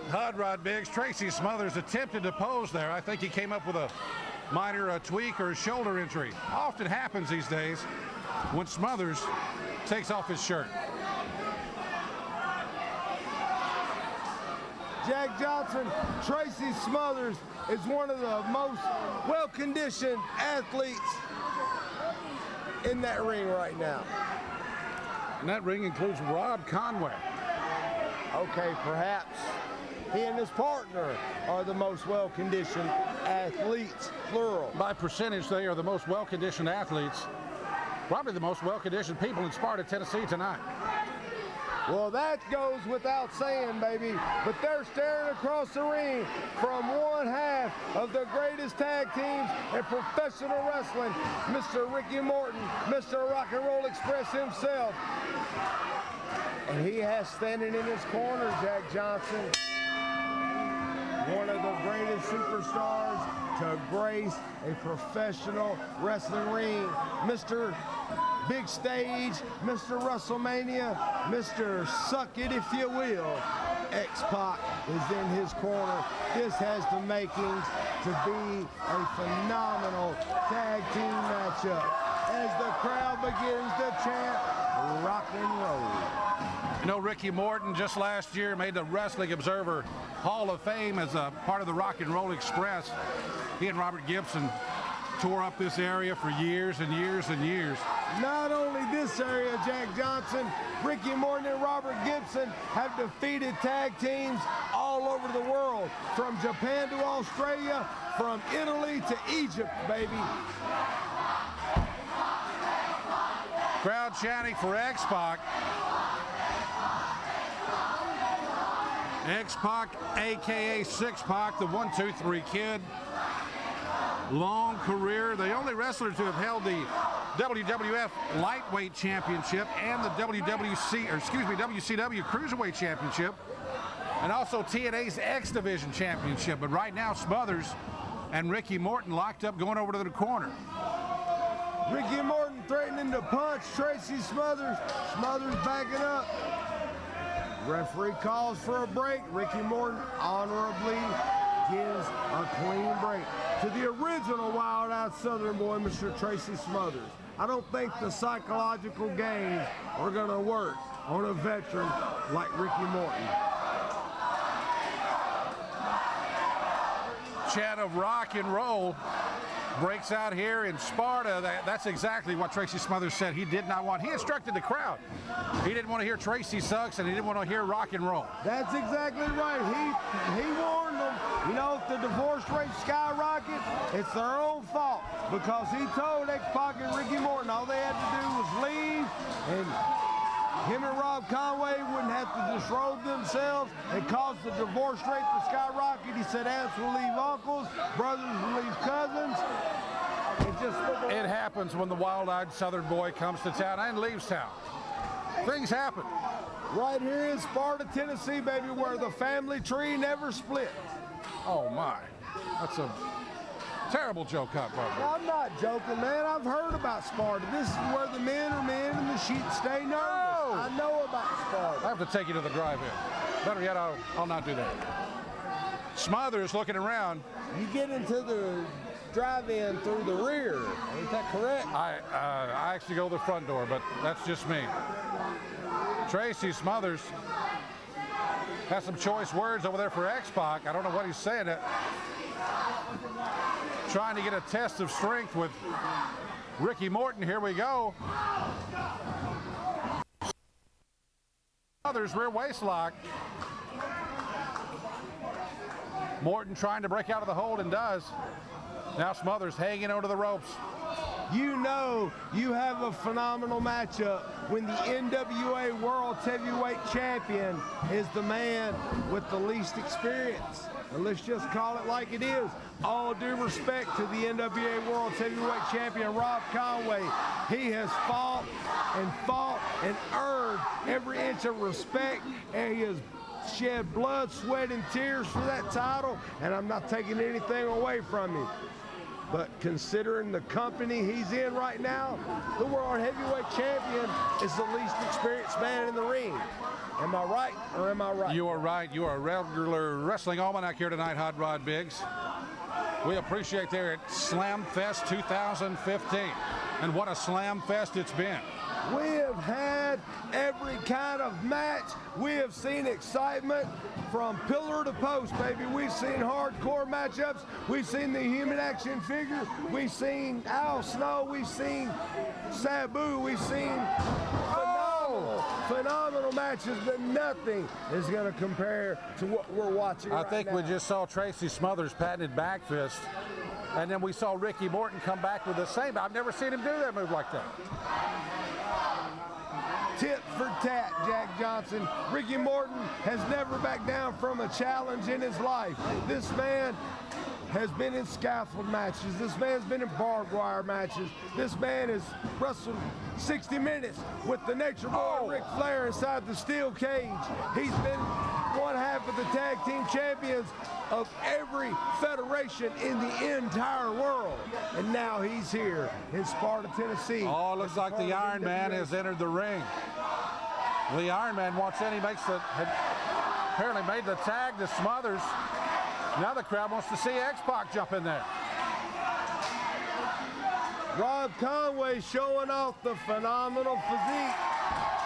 Hot Rod Biggs, Tracy Smothers attempted to pose there. I think he came up with a minor tweak or a shoulder injury. Often happens these days when Smothers takes off his shirt. Jack Johnson, Tracy Smothers is one of the most well-conditioned athletes in that ring right now. And that ring includes Rob Conway. Okay, perhaps he and his partner are the most well-conditioned athletes, plural. By percentage, they are the most well-conditioned athletes, probably the most well-conditioned people in Sparta, Tennessee tonight. Well, that goes without saying, baby, but they're staring across the ring from one half of the greatest tag teams in professional wrestling, Mr. Ricky Morton, Mr. Rock and Roll Express himself. And he has standing in his corner, Jack Johnson, one of the greatest superstars to grace a professional wrestling ring, Mr. Big Stage, Mr. WrestleMania, Mr. Suck It If You Will. X-Pac is in his corner. This has the makings to be a phenomenal tag team matchup as the crowd begins to chant rock and roll. You know, Ricky Morton just last year made the Wrestling Observer Hall of Fame as a part of the Rock and Roll Express. He and Robert Gibson tore up this area for years and years and years. Not only this area, Jack Johnson, Ricky Morton and Robert Gibson have defeated tag teams all over the world, from Japan to Australia, from Italy to Egypt, baby. Crowd chanting for X-Pac. X-Pac, a.k.a. Six-Pac, the 1-2-3 Kid. Long career, the only wrestler to have held the WWF Lightweight Championship and the WCW Cruiserweight Championship, and also TNA's X Division Championship. But right now, Smothers and Ricky Morton locked up going over to the corner. Ricky Morton threatening to punch Tracy Smothers. Smothers backing up. Referee calls for a break. Ricky Morton honorably gives a clean break to the original wild-eyed Southern boy, Mr. Tracy Smothers. I don't think the psychological games are going to work on a veteran like Ricky Morton. Chant of rock and roll breaks out here in Sparta. That's exactly what Tracy Smothers said he did not want. He instructed the crowd. He didn't want to hear Tracy sucks, and he didn't want to hear rock and roll. That's exactly right. He warned them. You know, if the divorce rate skyrockets, it's their own fault, because he told X-Pac and Ricky Morton all they had to do was leave, and him and Rob Conway wouldn't have to disrobe themselves and cause the divorce rate to skyrocket. He said aunts will leave uncles, brothers will leave cousins. It happens when the wild-eyed Southern boy comes to town and leaves town. Things happen. Right here in Sparta, Tennessee, baby, where the family tree never split. Oh, my. That's a terrible joke, Hot Rod. I'm not joking, man. I've heard about Sparta. This is where the men are men and the sheep stay nervous. No. I know about Sparta. I have to take you to the drive-in. Better yet, I'll not do that. Smothers looking around. You get into the drive-in through the rear. Ain't that correct? I actually go the front door, but that's just me. Tracy Smothers has some choice words over there for X-Pac. I don't know what he's saying. Trying to get a test of strength with Ricky Morton. Here we go. Smothers rear waist lock. Morton trying to break out of the hold and does. Now Smothers hanging onto the ropes. You know you have a phenomenal matchup when the NWA World Heavyweight Champion is the man with the least experience. And let's just call it like it is. All due respect to the NWA World Heavyweight Champion, Rob Conway. He has fought and earned every inch of respect, and he has shed blood, sweat, and tears for that title, and I'm not taking anything away from him. but considering the company he's in right now, the World Heavyweight Champion is the least experienced man in the ring. Am I right or am I right? You are right. You are a regular Wrestling Almanac here tonight, Hot Rod Biggs. We appreciate there at Slam Fest 2015. And what a Slam Fest it's been. We have had every kind of match. We have seen excitement from pillar to post, baby. We've seen hardcore matchups. We've seen the human action figure. We've seen Al Snow. We've seen Sabu. We've seen phenomenal matches, but nothing is going to compare to what we're watching right now. I think we just saw Tracy Smothers patented back fist, and then we saw Ricky Morton come back with the same. I've never seen him do that move like that. Tit for tat, Jack Johnson. Ricky Morton has never backed down from a challenge in his life. This man has been in scaffold matches. This man's been in barbed wire matches. This man has wrestled 60 minutes with the Nature Boy Ric Flair inside the steel cage. He's been one half of the tag team champions of every federation in the entire world. And now he's here in Sparta, Tennessee. Oh, it looks like the Iron Man has entered the ring. The Iron Man wants in. He apparently made the tag to Smothers. Now the crowd wants to see X-Pac jump in there. Rob Conway showing off the phenomenal physique.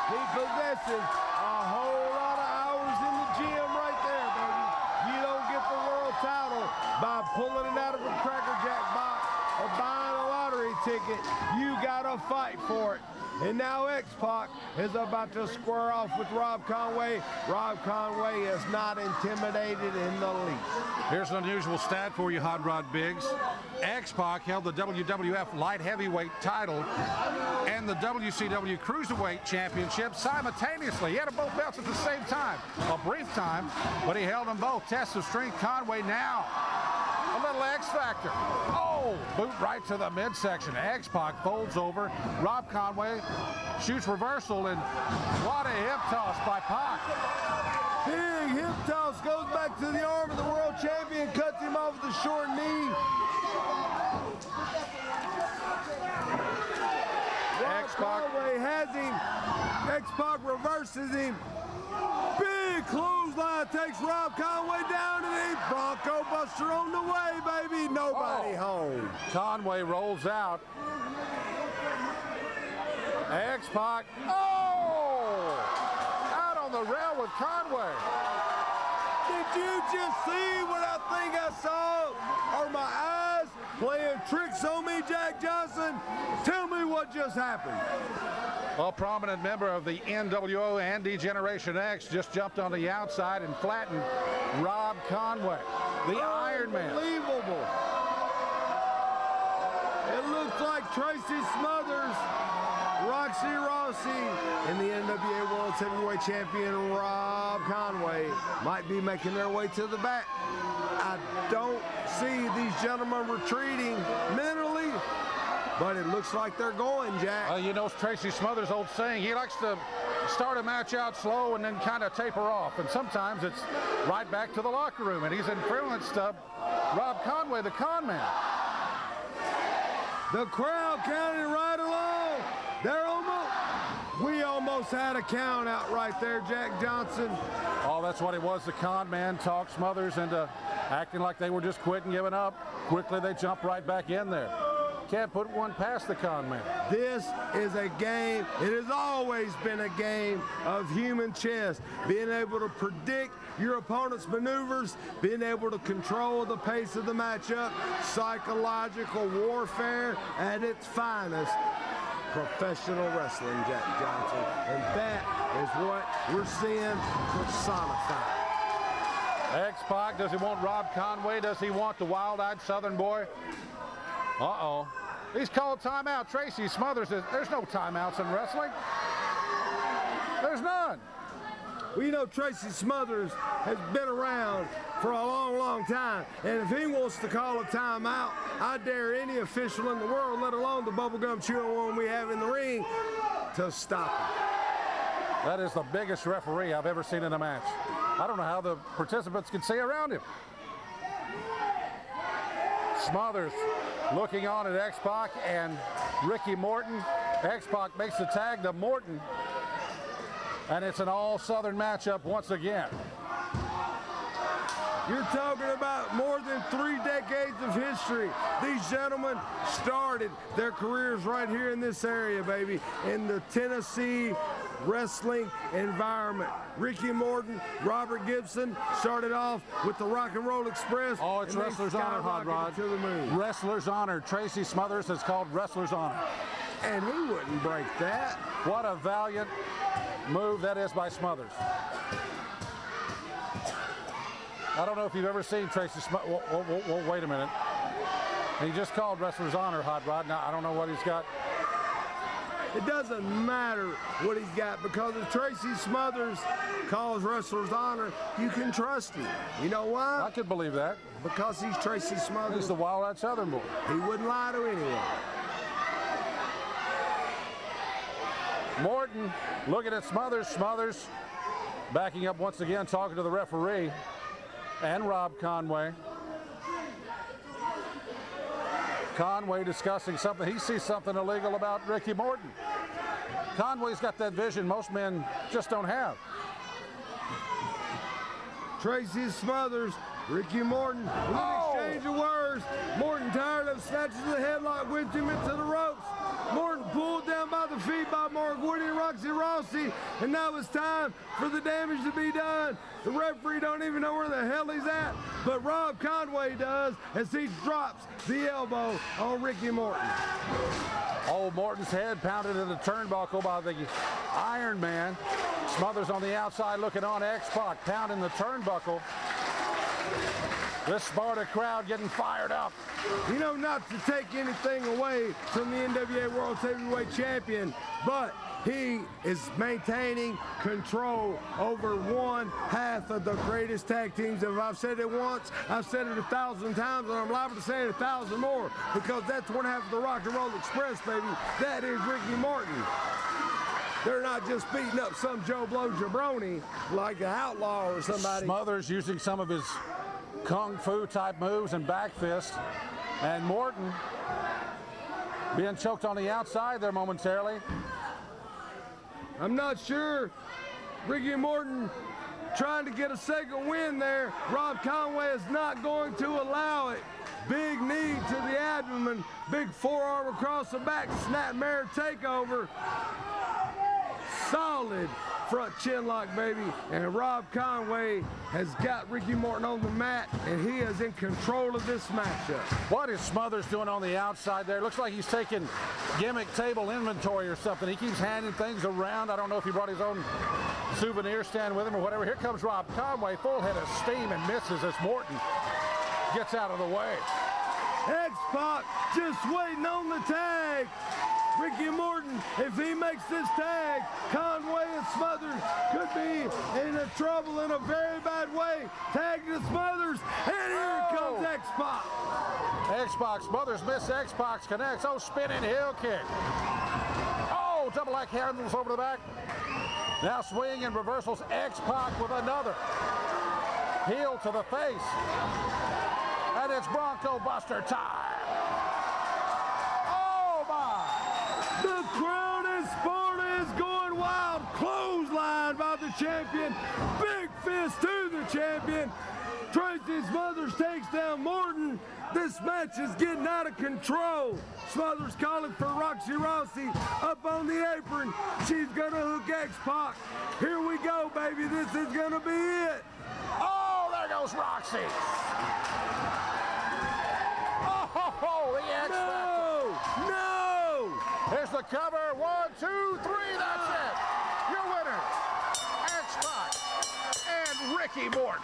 He possesses a whole lot of hours in the gym right there, baby. You don't get the world title by pulling it out of a Cracker Jack box or buying a lottery ticket. You gotta fight for it. And now X-Pac is about to square off with Rob Conway. Rob Conway is not intimidated in the least. Here's an unusual stat for you, Hot Rod Biggs. X-Pac held the WWF Light Heavyweight title and the WCW Cruiserweight Championship simultaneously. He had both belts at the same time. A brief time, but he held them both. Test of strength, Conway now. A little X Factor. Oh, boot right to the midsection. X-Pac folds over. Rob Conway shoots reversal, and what a hip toss by Pac. Big hip toss goes back to the arm of the world champion, cuts him off with the short knee. Rob Conway has him. X-Pac reverses him. Big clothesline takes Rob Conway down, and the Bronco Buster on the way, baby. Nobody home. Conway rolls out. X-Pac, out on the rail with Conway. Did you just see what I think I saw? Are my eyes playing tricks on me, Jack Johnson? Tell me what just happened. A prominent member of the NWO and D-Generation X just jumped on the outside and flattened Rob Conway, the Iron Man. Unbelievable. It looks like Tracy Smothers, Roxy Rossi, and the NWA World Heavyweight Champion Rob Conway might be making their way to the back. I don't see these gentlemen retreating mentally, but it looks like they're going, Jack. You know Tracy Smothers' old saying, he likes to start a match out slow and then kind of taper off, and sometimes it's right back to the locker room, and he's influenced Rob Conway, the con man. The crowd counted right along. We almost had a count out right there, Jack Johnson. Oh, that's what it was. The con man talked Smothers into acting like they were just quitting, giving up. Quickly, they jump right back in there. Can't put one past the con man. This is a game. It has always been a game of human chess. Being able to predict your opponent's maneuvers, being able to control the pace of the matchup, psychological warfare at its finest. Professional wrestling, Jack Johnson. And that is what we're seeing personified. X-Pac, does he want Rob Conway? Does he want the wild-eyed Southern boy? Uh-oh. He's called timeout. Tracy Smothers says, there's no timeouts in wrestling. There's none. Well, you know, Tracy Smothers has been around for a long, long time. And if he wants to call a timeout, I dare any official in the world, let alone the bubblegum chewing one we have in the ring, to stop him. That is the biggest referee I've ever seen in a match. I don't know how the participants can see around him. Smothers looking on at X-Pac and Ricky Morton. X-Pac makes the tag to Morton, and it's an all-Southern matchup once again. You're talking about more than 3 decades of history. These gentlemen started their careers right here in this area, baby, in the Tennessee wrestling environment. Ricky Morton, Robert Gibson started off with the Rock and Roll Express. Oh, it's Wrestler's Honor, Hot Rod. To the moon. Wrestler's Honor. Tracy Smothers has called Wrestler's Honor. And he wouldn't break that. What a valiant move that is by Smothers. I don't know if you've ever seen Tracy Smothers. Well, wait a minute. He just called Wrestler's Honor, Hot Rod. Now, I don't know what he's got. It doesn't matter what he's got, because if Tracy Smothers calls Wrestler's Honor, you can trust him. You know why? I could believe that. Because he's Tracy Smothers. He's the Wild-Eyed Southern boy. He wouldn't lie to anyone. Morton looking at Smothers. Smothers backing up once again, talking to the referee and Rob Conway. Conway discussing something. He sees something illegal about Ricky Morton. Conway's got that vision most men just don't have. Tracy Smothers, Ricky Morton, with an exchange of words. Morton, tired of snatching the headlock, went him into the ropes. Morton pulled down by the feet by Mark Woody and Roxy Rossi, and now it's time for the damage to be done. The referee don't even know where the hell he's at, but Rob Conway does as he drops the elbow on Ricky Morton. Old Morton's head pounded in the turnbuckle by the Iron Man. Smothers on the outside looking on. X-Pac pounding the turnbuckle. This Sparta crowd getting fired up. You know, not to take anything away from the NWA World Heavyweight Champion, but he is maintaining control over one half of the greatest tag teams. If I've said it once, I've said it 1,000 times, and I'm liable to say it 1,000 more, because that's one half of the Rock and Roll Express, baby. That is Ricky Morton. They're not just beating up some Joe Blow jabroni like the Outlaw or somebody. Smothers using some of his kung fu type moves and back fist, and Morton being choked on the outside there momentarily. I'm not sure. Ricky Morton trying to get a second win there. Rob Conway is not going to allow it. Big knee to the abdomen, big forearm across the back, snapmare takeover. Solid front chin lock, baby. And Rob Conway has got Ricky Morton on the mat, and he is in control of this matchup. What is Smothers doing on the outside there? Looks like he's taking gimmick table inventory or something. He keeps handing things around. I don't know if he brought his own souvenir stand with him or whatever. Here comes Rob Conway, full head of steam, and misses as Morton gets out of the way. X-Pac just waiting on the tag. Ricky Morton, if he makes this tag, Conway and Smothers could be in trouble in a very bad way. Tag to Smothers, and here comes X-Pac. X-Pac, Smothers miss, X-Pac connects. Oh, spinning heel kick. Oh, double leg handles over the back. Now swing and reversals. X-Pac with another. Heel to the face. And it's Bronco Buster time. The crowd in Sparta is going wild. Clothesline by the champion. Big fist to the champion. Tracy Smothers takes down Morton. This match is getting out of control. Smothers calling for Roxy Rossi up on the apron. She's going to hook X-Pac. Here we go, baby. This is going to be it. Oh, there goes Roxy. Oh, the X-Factor. No! Here's the cover. 1, 2, 3. That's it. Your winner, X-Pac and Ricky Morton.